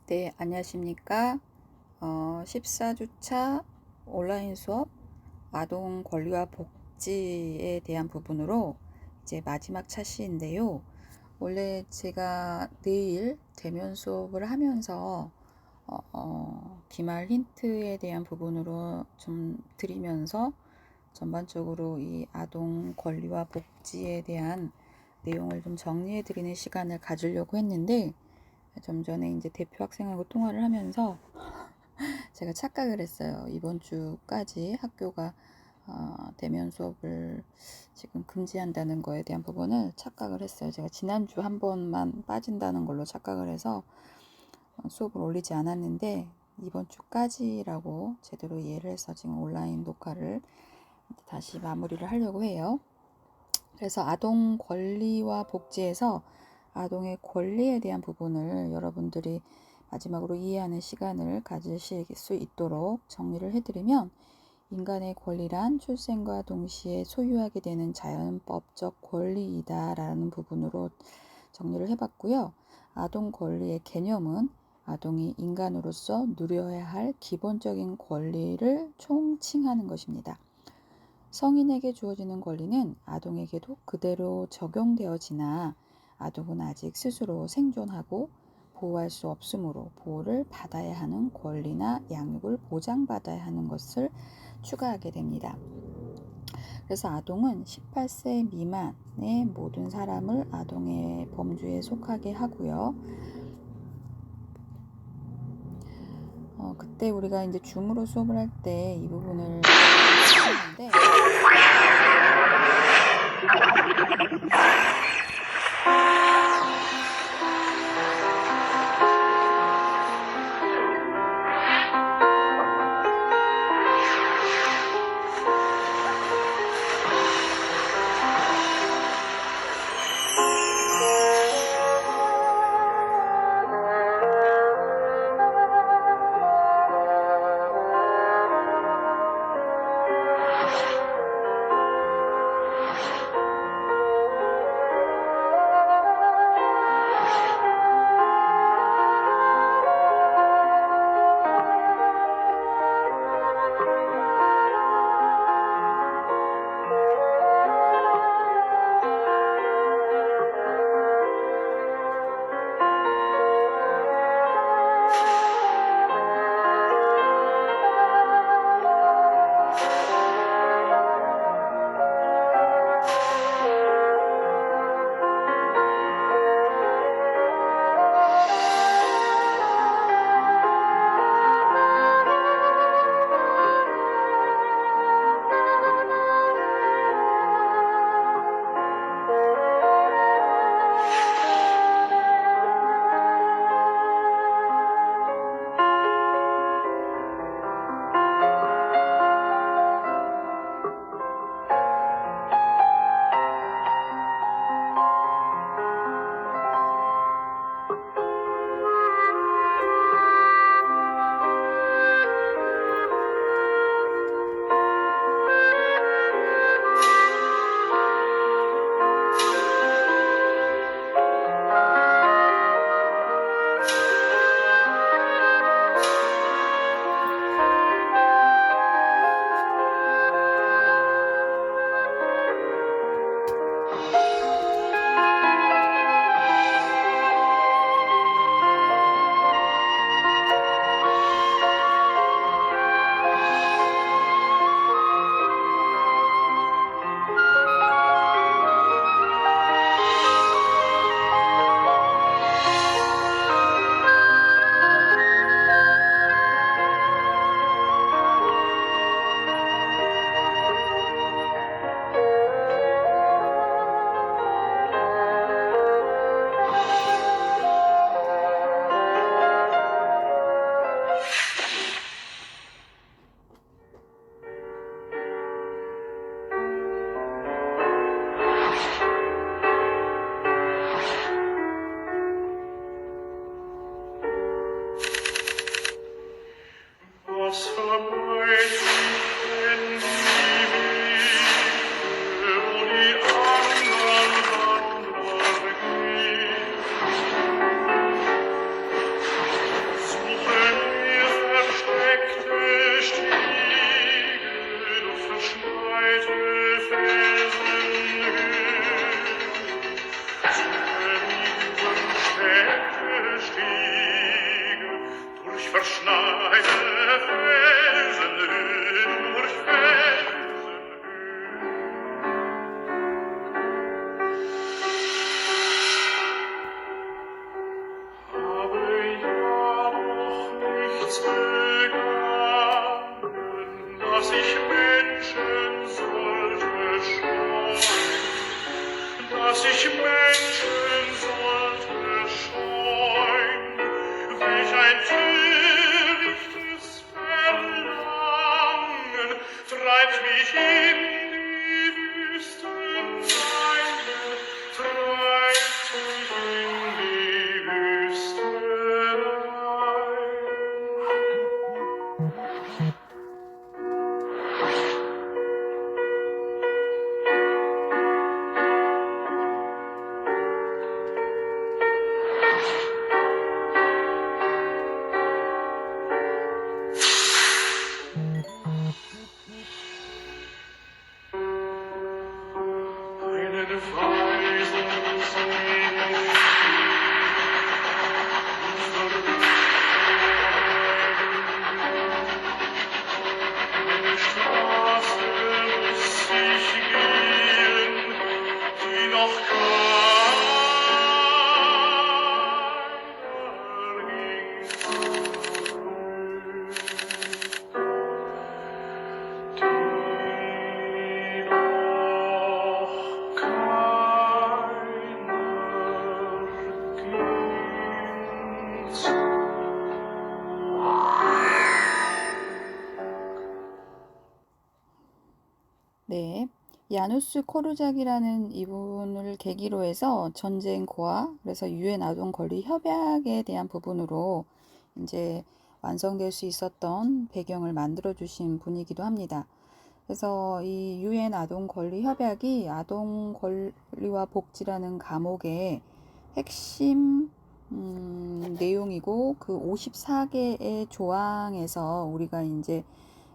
네, 안녕하십니까. 14주차 온라인 수업 아동 권리와 복지에 대한 부분으로 이제 마지막 차시인데요. 원래 제가 내일 대면 수업을 하면서 기말 힌트에 대한 부분으로 좀 드리면서 전반적으로 이 아동 권리와 복지에 대한 내용을 좀 정리해 드리는 시간을 가지려고 했는데, 좀 전에 이제 대표 학생하고 통화를 하면서 제가 착각을 했어요. 이번 주까지 학교가 대면 수업을 지금 금지한다는 거에 대한 부분을 착각을 했어요. 제가 지난주 한 번만 빠진다는 걸로 착각을 해서 수업을 올리지 않았는데, 이번 주까지라고 제대로 이해를 해서 지금 온라인 녹화를 다시 마무리를 하려고 해요. 그래서 아동 권리와 복지에서 아동의 권리에 대한 부분을 여러분들이 마지막으로 이해하는 시간을 가지실 수 있도록 정리를 해드리면, 인간의 권리란 출생과 동시에 소유하게 되는 자연법적 권리이다 라는 부분으로 정리를 해봤고요. 아동 권리의 개념은 아동이 인간으로서 누려야 할 기본적인 권리를 총칭하는 것입니다. 성인에게 주어지는 권리는 아동에게도 그대로 적용되어지나, 아동은 아직 스스로 생존하고 보호할 수 없으므로 보호를 받아야 하는 권리나 양육을 보장받아야 하는 것을 추가하게 됩니다. 그래서 아동은 18세 미만의 모든 사람을 아동의 범주에 속하게 하고요. 그때 우리가 이제 줌으로 수업을 할 때 이 부분을 했는데, begangen, dass ich Menschen sollte scheuen, dass ich Menschen sollte scheuen, welch ein törichtes Verlangen treibt mich in die Wüsten rein, treibt mich in die Wüste rein. Einen Weisungsweg eine Straße muss ich gehen, die noch 네, 야누스 코르작이라는 이분을 계기로 해서 전쟁 고아, 그래서 유엔 아동 권리 협약에 대한 부분으로 이제 완성될 수 있었던 배경을 만들어 주신 분이기도 합니다. 그래서 이 유엔 아동 권리 협약이 아동 권리와 복지라는 과목의 핵심 내용이고, 그 54개의 조항에서 우리가 이제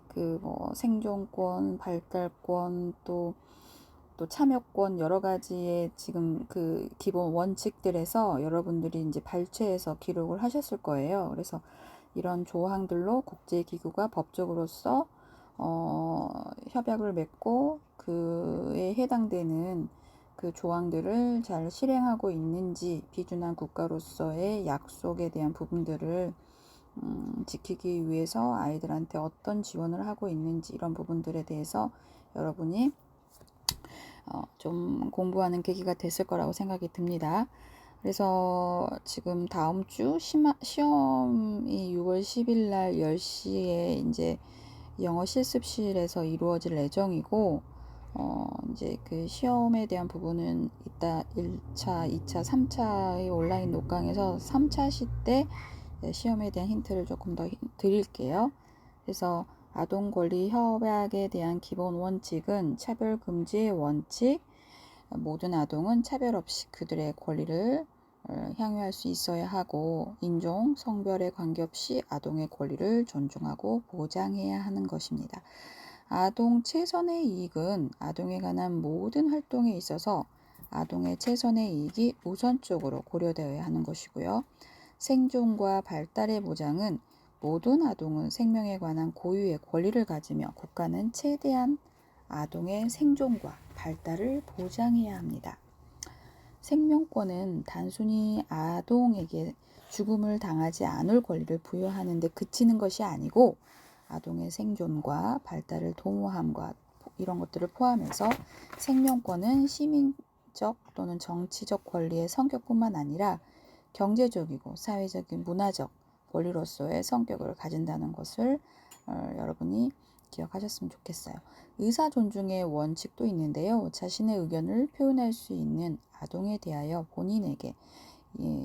그 뭐 생존권, 발달권, 또 참여권, 여러 가지의 지금 그 기본 원칙들에서 여러분들이 이제 발췌해서 기록을 하셨을 거예요. 그래서 이런 조항들로 국제기구가 법적으로서 협약을 맺고 그에 해당되는 그 조항들을 잘 실행하고 있는지, 비준한 국가로서의 약속에 대한 부분들을 지키기 위해서 아이들한테 어떤 지원을 하고 있는지, 이런 부분들에 대해서 여러분이 좀 공부하는 계기가 됐을 거라고 생각이 듭니다. 그래서 지금 다음 주 시험이 6월 10일 날 10시에 이제 영어 실습실에서 이루어질 예정이고, 이제 그 시험에 대한 부분은 이따 1차, 2차, 3차의 온라인 녹강에서 3차 시 때 시험에 대한 힌트를 조금 더 드릴게요. 그래서 아동 권리 협약에 대한 기본 원칙은 차별 금지의 원칙, 모든 아동은 차별 없이 그들의 권리를 향유할 수 있어야 하고, 인종, 성별에 관계없이 아동의 권리를 존중하고 보장해야 하는 것입니다. 아동 최선의 이익은 아동에 관한 모든 활동에 있어서 아동의 최선의 이익이 우선적으로 고려되어야 하는 것이고요. 생존과 발달의 보장은 모든 아동은 생명에 관한 고유의 권리를 가지며 국가는 최대한 아동의 생존과 발달을 보장해야 합니다. 생명권은 단순히 아동에게 죽음을 당하지 않을 권리를 부여하는 데 그치는 것이 아니고, 아동의 생존과 발달을 도모함과 이런 것들을 포함해서 생명권은 시민적 또는 정치적 권리의 성격뿐만 아니라 경제적이고 사회적인 문화적 권리로서의 성격을 가진다는 것을 여러분이 기억하셨으면 좋겠어요. 의사 존중의 원칙도 있는데요. 자신의 의견을 표현할 수 있는 아동에 대하여 본인에게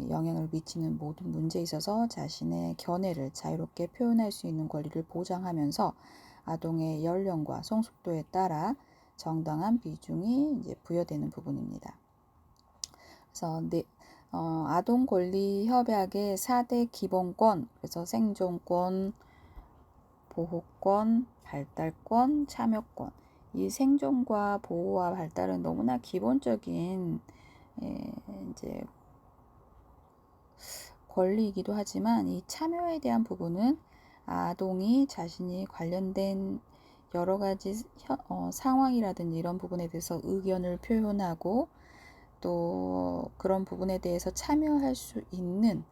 영향을 미치는 모든 문제에 있어서 자신의 견해를 자유롭게 표현할 수 있는 권리를 보장하면서 아동의 연령과 성숙도에 따라 정당한 비중이 이제 부여되는 부분입니다. 그래서 아동 권리 협약의 4대 기본권, 그래서 생존권, 보호권, 발달권, 참여권. 이 생존과 보호와 발달은 너무나 기본적인 이제 권리이기도 하지만, 이 참여에 대한 부분은 아동이 자신이 관련된 여러 가지 상황이라든지 이런 부분에 대해서 의견을 표현하고, 또 그런 부분에 대해서 참여할 수 있는,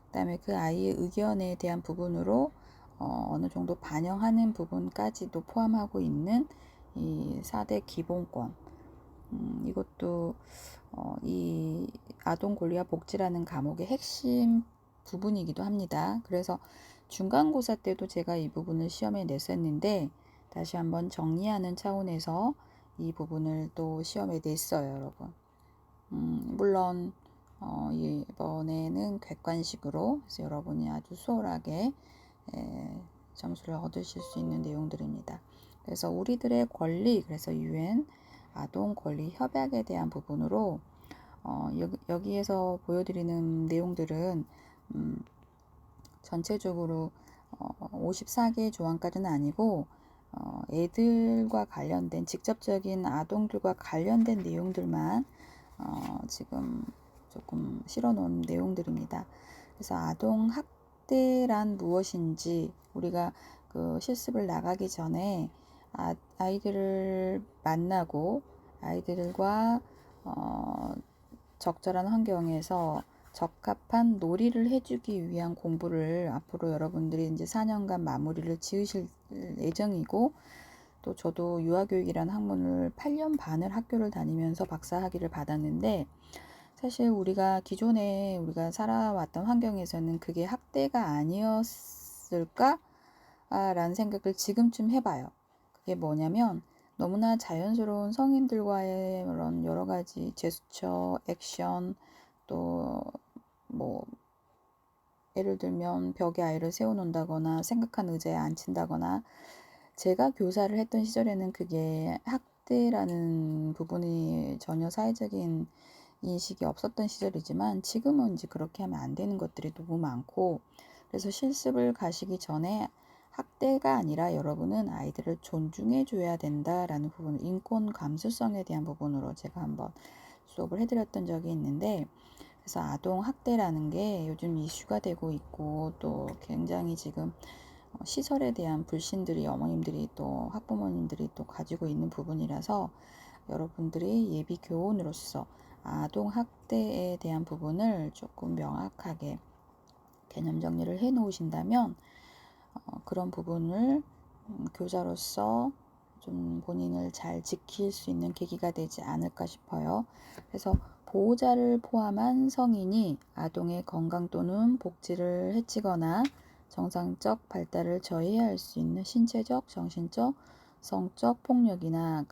그다음에 그 아이의 의견에 대한 부분으로 어느 정도 반영하는 부분까지도 포함하고 있는 이 4대 기본권. 이것도 이 아동 권리와 복지라는 과목의 핵심 부분이기도 합니다. 그래서 중간고사 때도 제가 이 부분을 시험에 냈었는데 다시 한번 정리하는 차원에서 이 부분을 또 시험에 냈어요, 여러분. 물론 이번에는 객관식으로, 그래서 여러분이 아주 수월하게 점수를 얻으실 수 있는 내용들입니다. 그래서 우리들의 권리, 그래서 UN 아동 권리 협약에 대한 부분으로 여기에서 보여드리는 내용들은 전체적으로 54개 조항까지는 아니고 애들과 관련된 직접적인 아동들과 관련된 내용들만 지금 조금 실어놓은 내용들입니다. 그래서 아동 학대란 무엇인지 우리가 그 실습을 나가기 전에 아이들을 만나고 아이들과 적절한 환경에서 적합한 놀이를 해주기 위한 공부를 앞으로 여러분들이 이제 4년간 마무리를 지으실 예정이고, 또 저도 유아교육이라는 학문을 8년 반을 학교를 다니면서 박사학위를 받았는데, 사실 우리가 기존에 우리가 살아왔던 환경에서는 그게 학대가 아니었을까? 라는 생각을 지금쯤 해봐요. 그게 뭐냐면 너무나 자연스러운 성인들과의 그런 여러 가지 제스처, 액션, 또 뭐 예를 들면 벽에 아이를 세워놓는다거나 생각한 의자에 앉힌다거나, 제가 교사를 했던 시절에는 그게 학대라는 부분이 전혀 사회적인 인식이 없었던 시절이지만 지금은 이제 그렇게 하면 안 되는 것들이 너무 많고, 그래서 실습을 가시기 전에 학대가 아니라 여러분은 아이들을 존중해 줘야 된다라는 부분, 인권 감수성에 대한 부분으로 제가 한번 수업을 해드렸던 적이 있는데, 그래서 아동 학대라는 게 요즘 이슈가 되고 있고 또 굉장히 지금 시설에 대한 불신들이 어머님들이 또 학부모님들이 또 가지고 있는 부분이라서 여러분들이 예비 교원으로서 아동 학대에 대한 부분을 조금 명확하게 개념 정리를 해 놓으신다면 그런 부분을 교사로서 좀 본인을 잘 지킬 수 있는 계기가 되지 않을까 싶어요. 그래서 보호자를 포함한 성인이 아동의 건강 또는 복지를 해치거나 정상적 발달을 저해할 수 있는 신체적, 정신적, 성적 폭력이나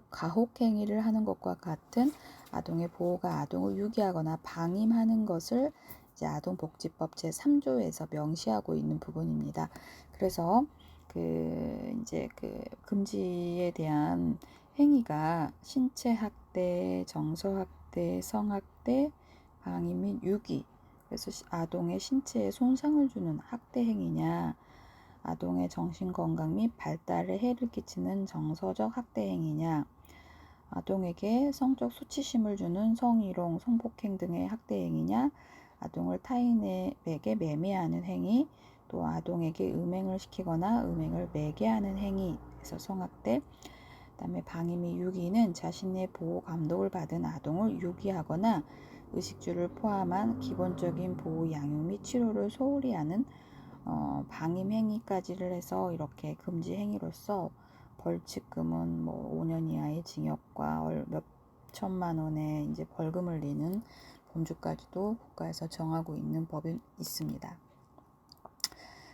가혹 행위를 하는 것과 같은 아동의 보호가 아동을 유기하거나 방임하는 것을 이제 아동복지법 제3조에서 명시하고 있는 부분입니다. 그래서 이제 금지에 대한 행위가 신체 학대, 정서 학대, 성학대, 방임 및 유기, 그래서 아동의 신체에 손상을 주는 학대 행위냐, 아동의 정신건강 및 발달에 해를 끼치는 정서적 학대 행위냐, 아동에게 성적 수치심을 주는 성희롱, 성폭행 등의 학대 행위냐, 아동을 타인에게 매매하는 행위, 또 아동에게 음행을 시키거나 음행을 매개하는 행위, 그래서 성학대. 그다음에 방임 및 유기는 자신의 보호 감독을 받은 아동을 유기하거나 의식주를 포함한 기본적인 보호 양육 및 치료를 소홀히 하는 방임 행위까지를 해서 이렇게 금지 행위로서 벌칙금은 뭐 5년 이하의 징역과 몇 천만 원의 이제 벌금을 내는 범주까지도 국가에서 정하고 있는 법이 있습니다.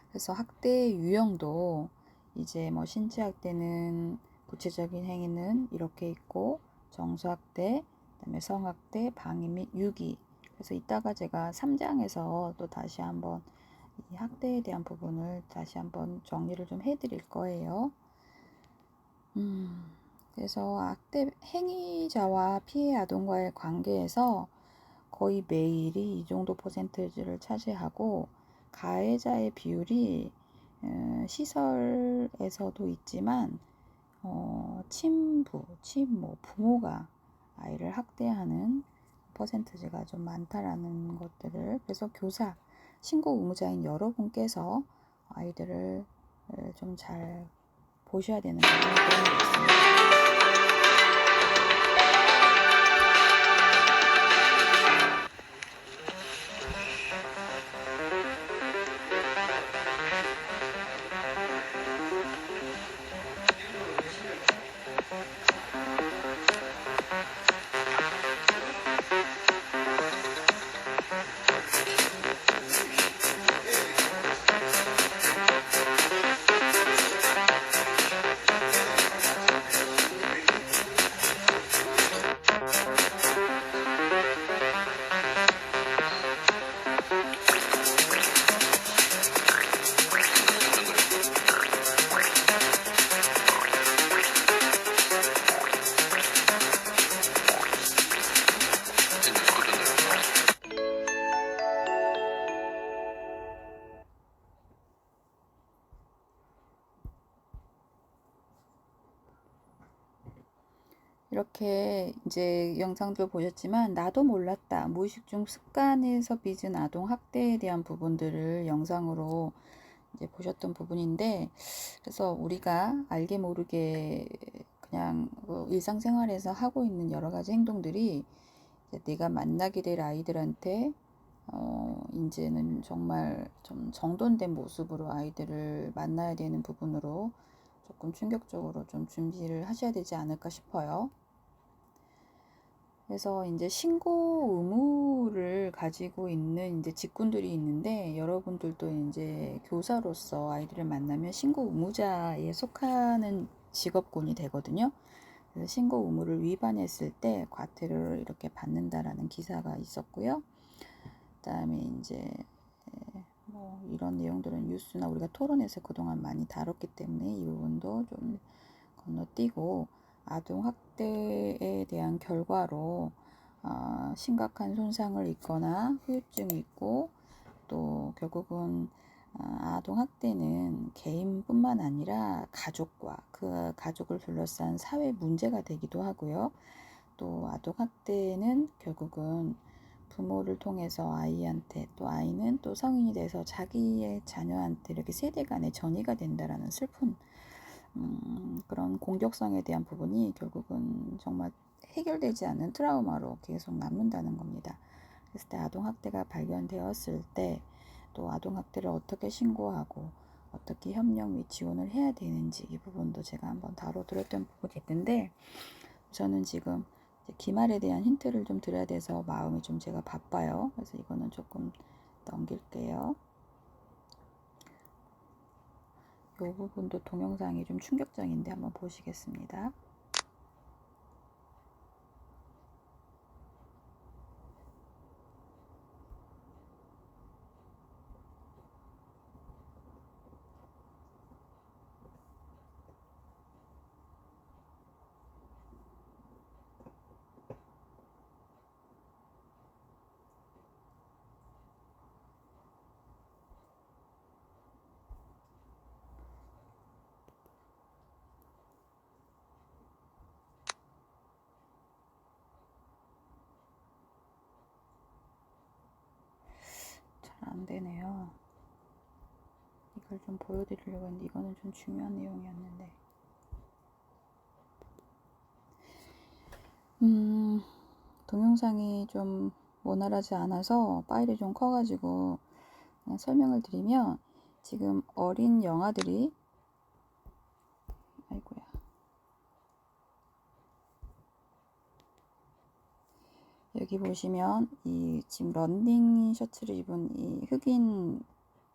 그래서 학대의 유형도 이제 뭐 신체 학대는 구체적인 행위는 이렇게 있고, 정서학대, 그다음에 성학대, 방임 및 유기. 그래서 이따가 제가 3장에서 또 다시 한번 이 학대에 대한 부분을 다시 한번 정리를 좀 해드릴 거예요. 그래서 학대 행위자와 피해 아동과의 관계에서 거의 매일이 이 정도 퍼센트를 차지하고, 가해자의 비율이 시설에서도 있지만 친부, 친모, 부모가 아이를 학대하는 퍼센트가 좀 많다라는 것들을, 그래서 교사, 신고 의무자인 여러분께서 아이들을 좀 잘 보셔야 되는 그런 게 있습니다. 이렇게 이제 영상들 보셨지만 나도 몰랐다. 무의식 중 습관에서 빚은 아동 학대에 대한 부분들을 영상으로 이제 보셨던 부분인데, 그래서 우리가 알게 모르게 그냥 일상생활에서 하고 있는 여러 가지 행동들이 이제 내가 만나게 될 아이들한테 이제는 정말 좀 정돈된 모습으로 아이들을 만나야 되는 부분으로 조금 충격적으로 좀 준비를 하셔야 되지 않을까 싶어요. 그래서 이제 신고 의무를 가지고 있는 이제 직군들이 있는데, 여러분들도 이제 교사로서 아이들을 만나면 신고 의무자에 속하는 직업군이 되거든요. 그래서 신고 의무를 위반했을 때 과태료를 이렇게 받는다라는 기사가 있었고요. 그다음에 이제 뭐 이런 내용들은 뉴스나 우리가 토론에서 그동안 많이 다뤘기 때문에 이 부분도 좀 건너뛰고, 아동 학대에 대한 결과로 심각한 손상을 입거나 후유증이 있고, 또 결국은 아동 학대는 개인뿐만 아니라 가족과 그 가족을 둘러싼 사회 문제가 되기도 하고요. 또 아동 학대는 결국은 부모를 통해서 아이한테, 또 아이는 또 성인이 돼서 자기의 자녀한테 이렇게 세대 간의 전이가 된다라는 슬픈 그런 공격성에 대한 부분이 결국은 정말 해결되지 않는 트라우마로 계속 남는다는 겁니다. 그랬을 때 아동학대가 발견되었을 때 또 아동학대를 어떻게 신고하고 어떻게 협력 및 지원을 해야 되는지, 이 부분도 제가 한번 다뤄드렸던 부분이 있는데, 저는 지금 기말에 대한 힌트를 좀 드려야 돼서 마음이 좀 제가 바빠요. 그래서 이거는 조금 넘길게요. 이 부분도 동영상이 좀 충격적인데 한번 보시겠습니다. 잘 안 되네요. 이걸 좀 보여드리려고 했는데 이거는 좀 중요한 내용이었는데. 동영상이 좀 원활하지 않아서 파일이 좀 커가지고 그냥 설명을 드리면, 지금 어린 영아들이, 아이고야, 여기 보시면 이 지금 런닝 셔츠를 입은 이 흑인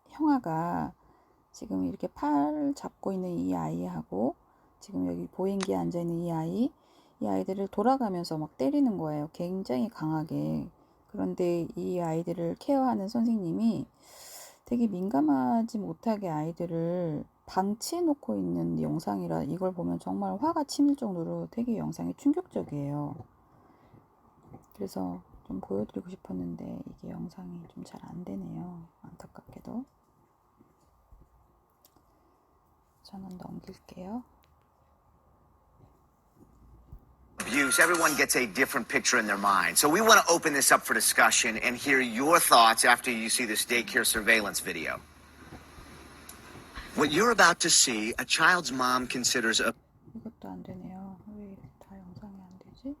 형아가 지금 이렇게 팔을 잡고 있는 이 아이하고, 지금 여기 보행기에 앉아있는 이 아이들을 돌아가면서 막 때리는 거예요. 굉장히 강하게. 그런데 이 아이들을 케어하는 선생님이 되게 민감하지 못하게 아이들을 방치해 놓고 있는 영상이라, 이걸 보면 정말 화가 치밀 정도로 되게 영상이 충격적이에요. 그래서 좀 보여드리고 싶었는데 이게 영상이 좀 잘 안 되네요. 안타깝게도. 저는 넘길게요. Abuse, everyone gets a different picture in their mind. So we want to open this up for discussion and hear your thoughts after you see this daycare surveillance video. What you're about to see, a child's mom considers a 이것도 안 되네요. 왜 다 영상이 안 되지?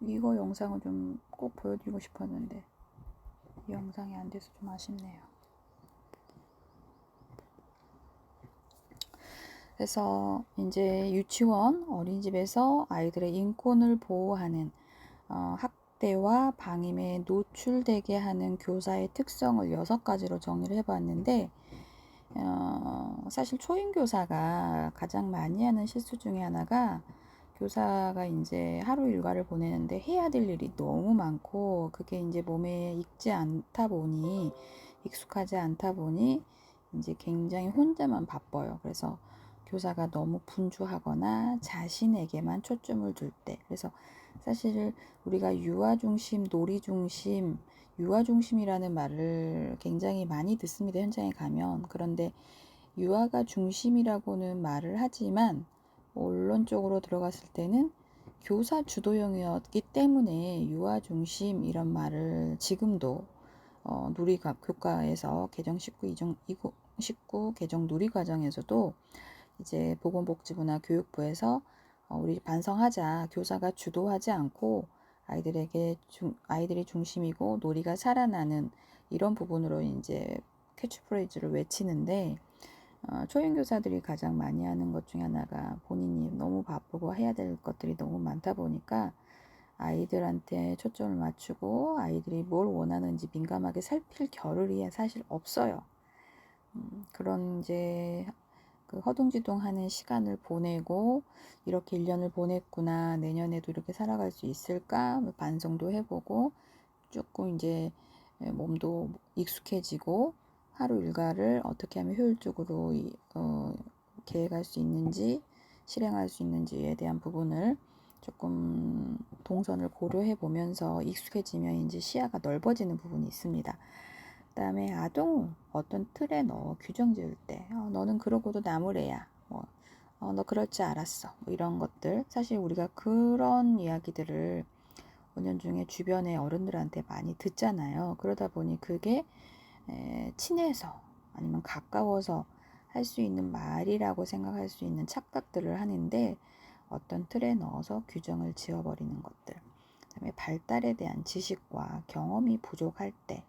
이거 영상을 좀 꼭 보여드리고 싶었는데 이 영상이 안 돼서 좀 아쉽네요. 그래서 이제 유치원, 어린이집에서 아이들의 인권을 보호하는 학대와 방임에 노출되게 하는 교사의 특성을 6가지로 정리를 해봤는데, 사실 초임교사가 가장 많이 하는 실수 중에 하나가, 교사가 이제 하루 일과를 보내는데 해야 될 일이 너무 많고, 그게 이제 몸에 익숙하지 않다 보니 이제 굉장히 혼자만 바빠요. 그래서 교사가 너무 분주하거나 자신에게만 초점을 둘 때. 그래서 사실 우리가 유아 중심, 놀이 중심, 유아 중심이라는 말을 굉장히 많이 듣습니다. 현장에 가면. 그런데 유아가 중심이라고는 말을 하지만 원론적으로 들어갔을 때는 교사 주도형이었기 때문에 유아 중심 이런 말을 지금도 누리교과에서 개정 19 개정 누리과정에서도 이제 보건복지부나 교육부에서 우리 반성하자. 교사가 주도하지 않고 아이들이 중심이고 놀이가 살아나는 이런 부분으로 이제 캐치프레이즈를 외치는데 초임교사들이 가장 많이 하는 것 중에 하나가 본인이 너무 바쁘고 해야 될 것들이 너무 많다 보니까 아이들한테 초점을 맞추고 아이들이 뭘 원하는지 민감하게 살필 겨를이 사실 없어요. 그런 이제 그 허둥지둥하는 시간을 보내고 이렇게 1년을 보냈구나. 내년에도 이렇게 살아갈 수 있을까? 반성도 해보고 조금 이제 몸도 익숙해지고 하루 일과를 어떻게 하면 효율적으로 계획할 수 있는지 실행할 수 있는지에 대한 부분을 조금 동선을 고려해 보면서 익숙해지면 이제 시야가 넓어지는 부분이 있습니다. 그다음에 아동을 어떤 틀에 넣어 규정 지을 때 너는 그러고도 남을 애야. 너 그럴 줄 알았어. 뭐 이런 것들. 사실 우리가 그런 이야기들을 은연중에 주변의 어른들한테 많이 듣잖아요. 그러다 보니 그게 친해서 아니면 가까워서 할 수 있는 말이라고 생각할 수 있는 착각들을 하는데 어떤 틀에 넣어서 규정을 지어버리는 것들. 그다음에 발달에 대한 지식과 경험이 부족할 때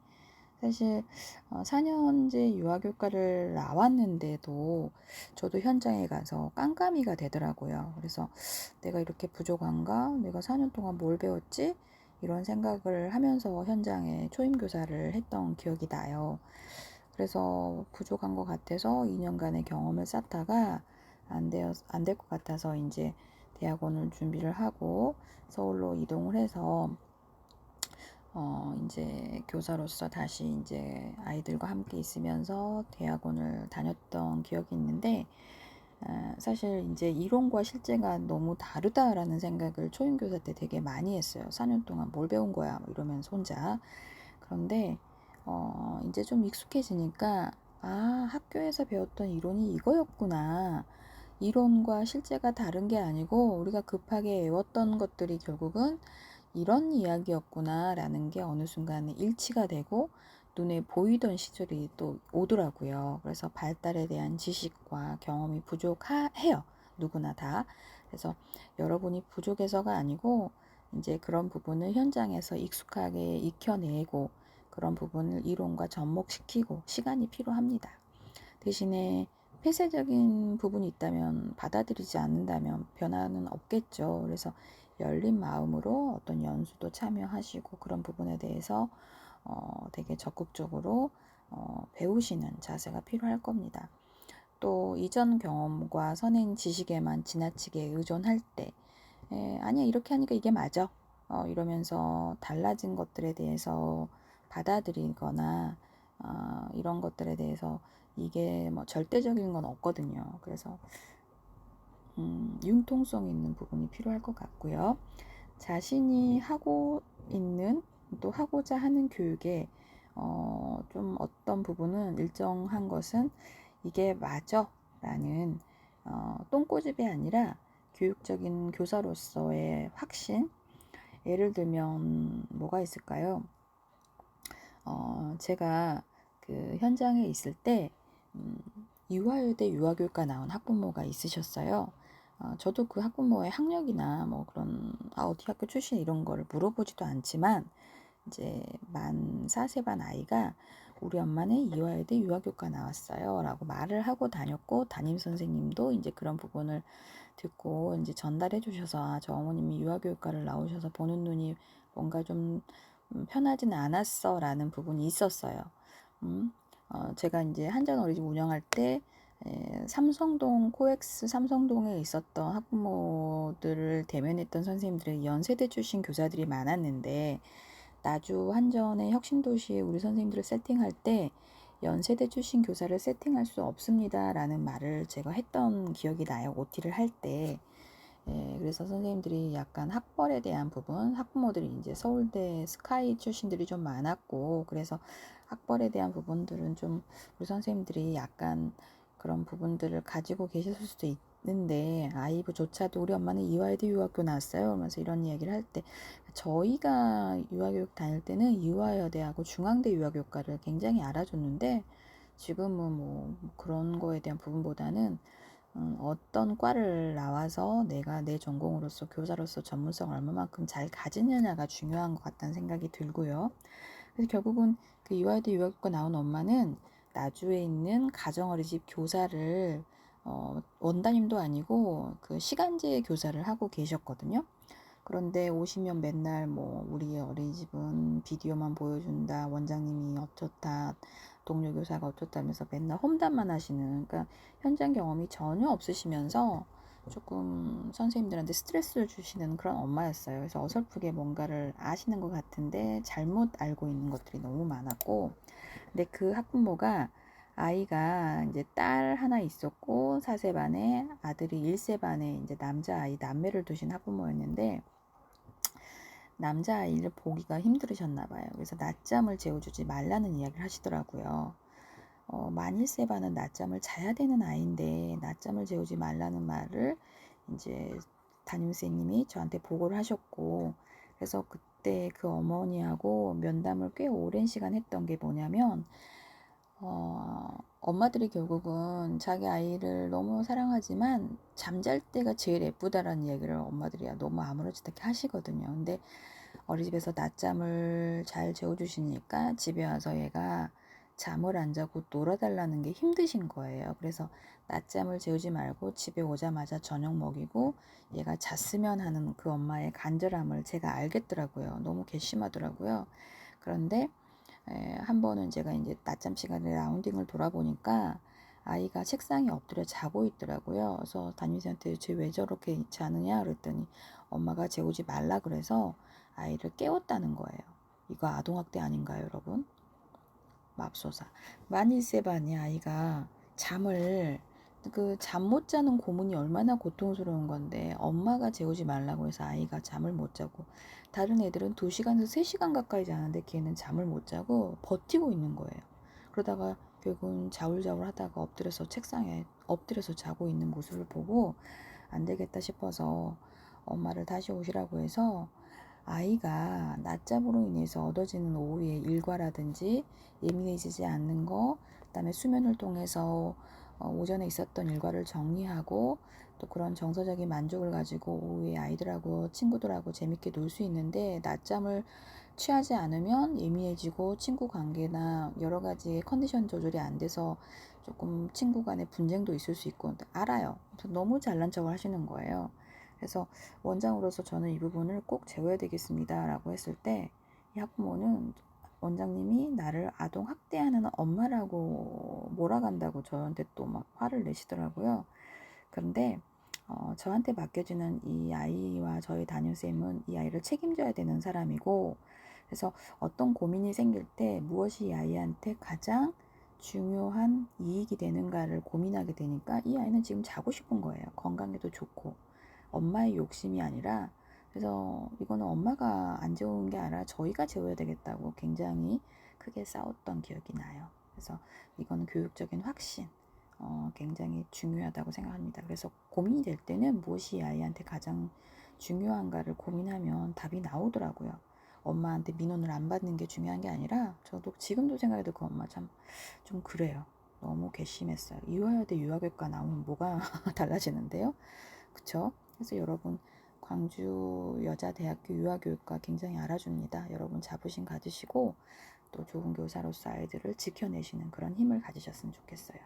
사실 4년제 유아교과를 나왔는데도 저도 현장에 가서 깜깜이가 되더라고요. 그래서 내가 이렇게 부족한가? 내가 4년 동안 뭘 배웠지? 이런 생각을 하면서 현장에 초임교사를 했던 기억이 나요. 그래서 부족한 것 같아서 2년간의 경험을 쌓다가 안 될 것 같아서 이제 대학원을 준비를 하고 서울로 이동을 해서 이제 교사로서 다시 이제 아이들과 함께 있으면서 대학원을 다녔던 기억이 있는데, 사실 이제 이론과 실제가 너무 다르다라는 생각을 초임교사 때 되게 많이 했어요. 4년 동안 뭘 배운 거야? 뭐 이러면서 혼자. 그런데, 이제 좀 익숙해지니까, 학교에서 배웠던 이론이 이거였구나. 이론과 실제가 다른 게 아니고, 우리가 급하게 외웠던 것들이 결국은 이런 이야기였구나 라는 게 어느 순간에 일치가 되고 눈에 보이던 시절이 또 오더라고요. 그래서 발달에 대한 지식과 경험이 부족해요. 누구나 다. 그래서 여러분이 부족해서가 아니고 이제 그런 부분을 현장에서 익숙하게 익혀내고 그런 부분을 이론과 접목시키고 시간이 필요합니다. 대신에 폐쇄적인 부분이 있다면 받아들이지 않는다면 변화는 없겠죠. 그래서 열린 마음으로 어떤 연수도 참여하시고 그런 부분에 대해서 되게 적극적으로 배우시는 자세가 필요할 겁니다. 또 이전 경험과 선행 지식에만 지나치게 의존할 때 아니야 이렇게 하니까 이게 맞아 이러면서 달라진 것들에 대해서 받아들이거나 이런 것들에 대해서 이게 뭐 절대적인 건 없거든요. 그래서 융통성 있는 부분이 필요할 것 같고요. 자신이 하고 있는 또 하고자 하는 교육에 좀 어떤 부분은 일정한 것은 이게 맞아 라는 똥꼬집이 아니라 교육적인 교사로서의 확신. 예를 들면 뭐가 있을까요? 제가 그 현장에 있을 때 유아여대 유아교육과 나온 학부모가 있으셨어요. 저도 그 학부모의 학력이나 뭐 그런 어디 학교 출신 이런 거를 물어보지도 않지만 이제 만 4세 반 아이가 우리 엄마는 유아여대 유아교육과 나왔어요 라고 말을 하고 다녔고 담임 선생님도 이제 그런 부분을 듣고 이제 전달해 주셔서 저 어머님이 유아교육과를 나오셔서 보는 눈이 뭔가 좀 편하진 않았어 라는 부분이 있었어요. 제가 이제 한전 어린이집 운영할 때 삼성동 코엑스 삼성동에 있었던 학부모들을 대면했던 선생님들이 연세대 출신 교사들이 많았는데 나주 한전의 혁신도시에 우리 선생님들을 세팅할 때 연세대 출신 교사를 세팅할 수 없습니다라는 말을 제가 했던 기억이 나요. OT를 할 때. 예, 그래서 선생님들이 약간 학벌에 대한 부분, 학부모들이 이제 서울대 스카이 출신들이 좀 많았고, 그래서 학벌에 대한 부분들은 좀 우리 선생님들이 약간 그런 부분들을 가지고 계셨을 수도 있는데, 아이부조차도 우리 엄마는 이화여대 유학교 나왔어요. 그러면서 이런 이야기를 할 때, 저희가 유아교육 다닐 때는 이화여대하고 중앙대 유아교과를 굉장히 알아줬는데, 지금은 뭐 그런 거에 대한 부분보다는 어떤 과를 나와서 내가 내 전공으로서 교사로서 전문성을 얼마만큼 잘 가지느냐가 중요한 것 같다는 생각이 들고요. 그래서 결국은 그 이화여대 유학과 나온 엄마는 나주에 있는 가정어린이집 교사를 원담임도 아니고 그 시간제 교사를 하고 계셨거든요. 그런데 오시면 맨날 뭐 우리 어린이집은 비디오만 보여준다, 원장님이 어쩌다, 동료 교사가 어쩌다면서 맨날 험담만 하시는, 그러니까 현장 경험이 전혀 없으시면서 조금 선생님들한테 스트레스를 주시는 그런 엄마였어요. 그래서 어설프게 뭔가를 아시는 것 같은데 잘못 알고 있는 것들이 너무 많았고, 근데 그 학부모가 아이가 이제 딸 하나 있었고 4세 반에 아들이 1세 반에 이제 남자아이 남매를 두신 학부모였는데, 남자아이를 보기가 힘들으셨나 봐요. 그래서 낮잠을 재워주지 말라는 이야기를 하시더라고요. 만일세 반은 낮잠을 자야 되는 아이인데 낮잠을 재우지 말라는 말을 이제 담임선생님이 저한테 보고를 하셨고, 그래서 그때 그 어머니하고 면담을 꽤 오랜 시간 했던 게 뭐냐면, 엄마들이 결국은 자기 아이를 너무 사랑하지만 잠잘 때가 제일 예쁘다라는 얘기를 엄마들이 너무 아무렇지 않게 하시거든요. 근데 어린이집에서 낮잠을 잘 재워주시니까 집에 와서 얘가 잠을 안 자고 놀아달라는 게 힘드신 거예요. 그래서 낮잠을 재우지 말고 집에 오자마자 저녁 먹이고 얘가 잤으면 하는 그 엄마의 간절함을 제가 알겠더라고요. 너무 괘씸하더라고요. 그런데 한 번은 제가 이제 낮잠 시간에 라운딩을 돌아보니까 아이가 책상에 엎드려 자고 있더라고요. 그래서 담임선생한테 쟤 왜 저렇게 자느냐 그랬더니 엄마가 재우지 말라 그래서 아이를 깨웠다는 거예요. 이거 아동학대 아닌가요, 여러분? 맙소사. 만일세 반의 아이가 잠을, 그 잠 못 자는 고문이 얼마나 고통스러운 건데 엄마가 재우지 말라고 해서 아이가 잠을 못 자고, 다른 애들은 2시간에서 3시간 가까이 자는데 걔는 잠을 못 자고 버티고 있는 거예요. 그러다가 결국은 자울자울 하다가 엎드려서 책상에 엎드려서 자고 있는 모습을 보고 안 되겠다 싶어서 엄마를 다시 오시라고 해서, 아이가 낮잠으로 인해서 얻어지는 오후의 일과라든지 예민해지지 않는 거, 그다음에 수면을 통해서 오전에 있었던 일과를 정리하고 또 그런 정서적인 만족을 가지고 오후에 아이들하고 친구들하고 재밌게 놀 수 있는데, 낮잠을 취하지 않으면 예민해지고 친구 관계나 여러 가지 컨디션 조절이 안 돼서 조금 친구 간의 분쟁도 있을 수 있고 알아요. 너무 잘난 척을 하시는 거예요. 그래서 원장으로서 저는 이 부분을 꼭 재워야 되겠습니다 라고 했을 때, 이 학부모는 원장님이 나를 아동 학대하는 엄마라고 몰아간다고 저한테 또 막 화를 내시더라고요. 그런데 저한테 맡겨지는 이 아이와 저희 담임쌤은 이 아이를 책임져야 되는 사람이고, 그래서 어떤 고민이 생길 때 무엇이 이 아이한테 가장 중요한 이익이 되는가를 고민하게 되니까 이 아이는 지금 자고 싶은 거예요. 건강에도 좋고. 엄마의 욕심이 아니라, 그래서 이거는 엄마가 안 재우는 게 아니라 저희가 재워야 되겠다고 굉장히 크게 싸웠던 기억이 나요. 그래서 이거는 교육적인 확신, 굉장히 중요하다고 생각합니다. 그래서 고민이 될 때는 무엇이 이 아이한테 가장 중요한가를 고민하면 답이 나오더라고요. 엄마한테 민원을 안 받는 게 중요한 게 아니라, 저도 지금도 생각해도 그 엄마 참 좀 그래요. 너무 괘씸했어요. 이화여대 유아교과 나오면 뭐가 달라지는데요? 그쵸? 그래서 여러분, 광주 여자대학교 유아교육과 굉장히 알아줍니다. 여러분 자부심 가지시고 또 좋은 교사로서 아이들을 지켜내시는 그런 힘을 가지셨으면 좋겠어요.